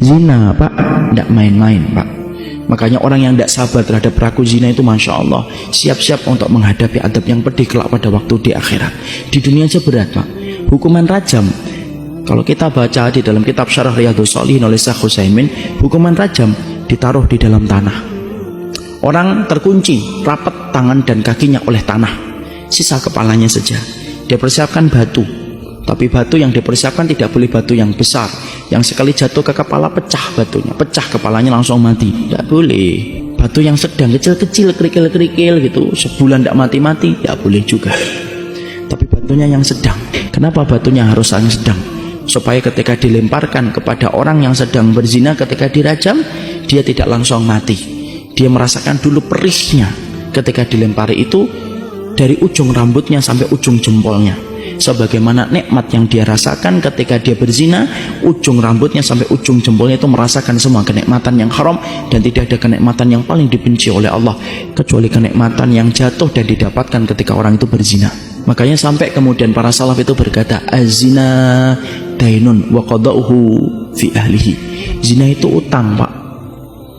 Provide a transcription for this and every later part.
Zina Pak, tidak main-main Pak. Makanya orang yang tidak sabar terhadap pelaku zina itu Masya Allah siap-siap untuk menghadapi adab yang pedih kelak pada waktu di akhirat. Di dunia aja berat Pak. Hukuman rajam, kalau kita baca di dalam kitab Syarah Riyadhus Shalihin oleh Syekh Utsaimin, hukuman rajam ditaruh di dalam tanah. Orang terkunci rapat tangan dan kakinya oleh tanah, sisa kepalanya saja. Dia persiapkan batu, tapi batu yang dipersiapkan tidak boleh batu yang besar, yang sekali jatuh ke kepala pecah batunya, pecah kepalanya langsung mati. Tidak boleh. Batu yang sedang, kecil-kecil, kerikil-kerikil gitu, sebulan tidak mati-mati, tidak boleh juga. Tapi batunya yang sedang. Kenapa batunya harus yang sedang? Supaya ketika dilemparkan kepada orang yang sedang berzina, ketika dirajam, dia tidak langsung mati. Dia merasakan dulu perihnya ketika dilempari itu, dari ujung rambutnya sampai ujung jempolnya. Sebagaimana nikmat yang dia rasakan ketika dia berzina, ujung rambutnya sampai ujung jempolnya itu merasakan semua kenikmatan yang haram. Dan tidak ada kenikmatan yang paling dibenci oleh Allah kecuali kenikmatan yang jatuh dan didapatkan ketika orang itu berzina. Makanya sampai kemudian para salaf itu berkata, az-zina dainun wa qada'uhu fi ahlihi. Zina itu utang Pak.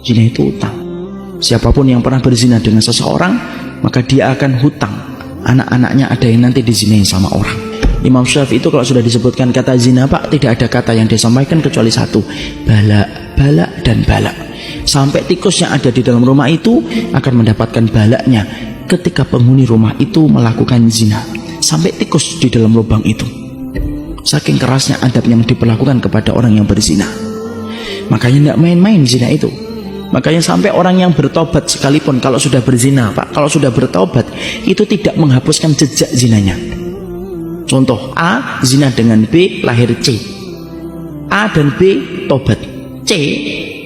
Zina itu utang. Siapapun yang pernah berzina dengan seseorang, maka dia akan hutang. Anak-anaknya ada yang nanti dizinai sama orang. Imam Syafi'i itu kalau sudah disebutkan kata zina Pak, tidak ada kata yang disampaikan kecuali satu, bala, bala dan bala. Sampai tikus yang ada di dalam rumah itu akan mendapatkan balanya ketika penghuni rumah itu melakukan zina. Sampai tikus di dalam lubang itu. Saking kerasnya adab yang diperlakukan kepada orang yang berzina. Makanya tidak main-main zina itu. Makanya sampai orang yang bertobat sekalipun kalau sudah berzina Pak, kalau sudah bertobat itu tidak menghapuskan jejak zinanya. Contoh, A zina dengan B, lahir C. A dan B tobat. C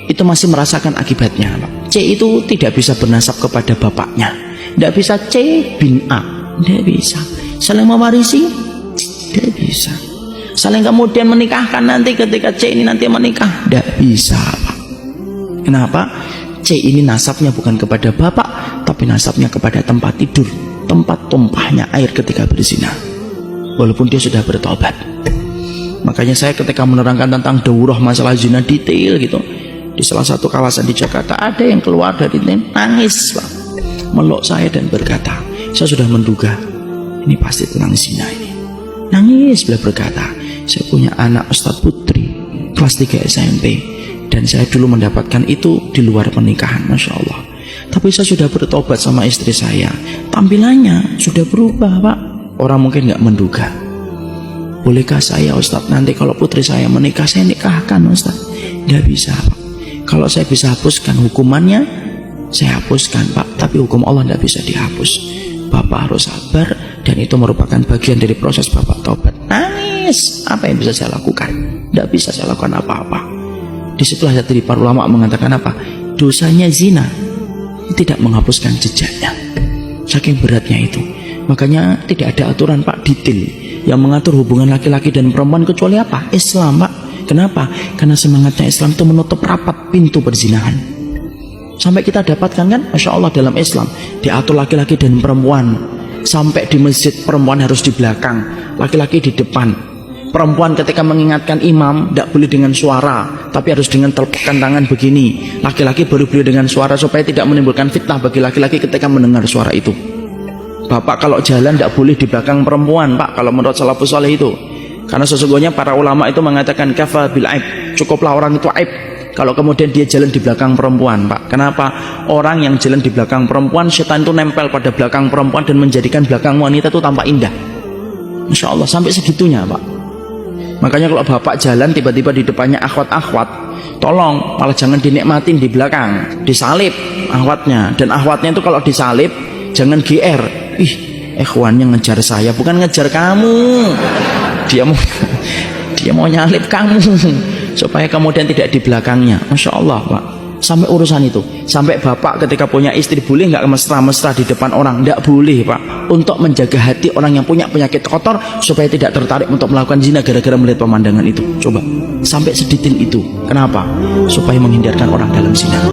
itu masih merasakan akibatnya Pak. C itu tidak bisa bernasab kepada bapaknya. Tidak bisa C bin A. Tidak bisa. Saling mewarisi? Tidak bisa. Saling kemudian menikahkan nanti ketika C ini nanti menikah? Tidak bisa Pak. Kenapa? C ini nasabnya bukan kepada bapak, tapi nasabnya kepada tempat tidur, tempat tumpahnya air ketika berzina, walaupun dia sudah bertobat. Makanya saya ketika menerangkan tentang daurah masalah zina detail gitu, di salah satu kawasan di Jakarta ada yang keluar dari nangis Pak, meluk saya dan berkata, saya sudah menduga ini pasti tentang zina ini. Nangis beliau berkata, saya punya anak Ustadz Putri kelas 3 SMP, dan saya dulu mendapatkan itu di luar pernikahan, Masya Allah. Tapi saya sudah bertobat sama istri saya, tampilannya sudah berubah Pak. Orang mungkin nggak menduga. Bolehkah saya Ustadz nanti kalau putri saya menikah, saya nikahkan Ustadz? Nggak bisa Pak. Kalau saya bisa hapuskan hukumannya, saya hapuskan Pak. Tapi hukum Allah nggak bisa dihapus. Bapak harus sabar, dan itu merupakan bagian dari proses Bapak tobat. Nangis, apa yang bisa saya lakukan? Nggak bisa saya lakukan apa-apa. Disitulah tadi para ulama mengatakan apa? Dosanya zina tidak menghapuskan jejaknya. Saking beratnya itu. Makanya tidak ada aturan Pak detail yang mengatur hubungan laki-laki dan perempuan kecuali apa? Islam Pak. Kenapa? Karena semangatnya Islam itu menutup rapat pintu perzinahan. Sampai kita dapatkan kan, Masya Allah dalam Islam diatur laki-laki dan perempuan. Sampai di masjid perempuan harus di belakang, laki-laki di depan. Perempuan ketika mengingatkan imam tidak boleh dengan suara, tapi harus dengan telapak tangan begini. Laki-laki baru boleh dengan suara supaya tidak menimbulkan fitnah bagi laki-laki ketika mendengar suara itu. Bapak kalau jalan tidak boleh di belakang perempuan Pak, kalau menurut salafus saleh itu. Karena sesungguhnya para ulama itu mengatakan kafa bil aib, cukuplah orang itu aib kalau kemudian dia jalan di belakang perempuan Pak. Kenapa? Orang yang jalan di belakang perempuan, setan itu nempel pada belakang perempuan dan menjadikan belakang wanita itu tampak indah. Masya Allah, sampai segitunya Pak. Makanya kalau bapak jalan tiba-tiba di depannya akhwat-akhwat, tolong malah jangan dinikmatin di belakang, disalib akhwatnya. Dan akhwatnya itu kalau disalib jangan GR, ih ikhwannya ngejar saya, bukan ngejar kamu, dia mau nyalip kamu supaya kemudian tidak di belakangnya. Masya Allah Pak, sampai urusan itu. Sampai bapak ketika punya istri boleh nggak mesra-mesra di depan orang? Nggak boleh Pak. Untuk menjaga hati orang yang punya penyakit kotor supaya tidak tertarik untuk melakukan zina gara-gara melihat pemandangan itu. Coba sampai sedetail itu. Kenapa? Supaya menghindarkan orang dalam zina.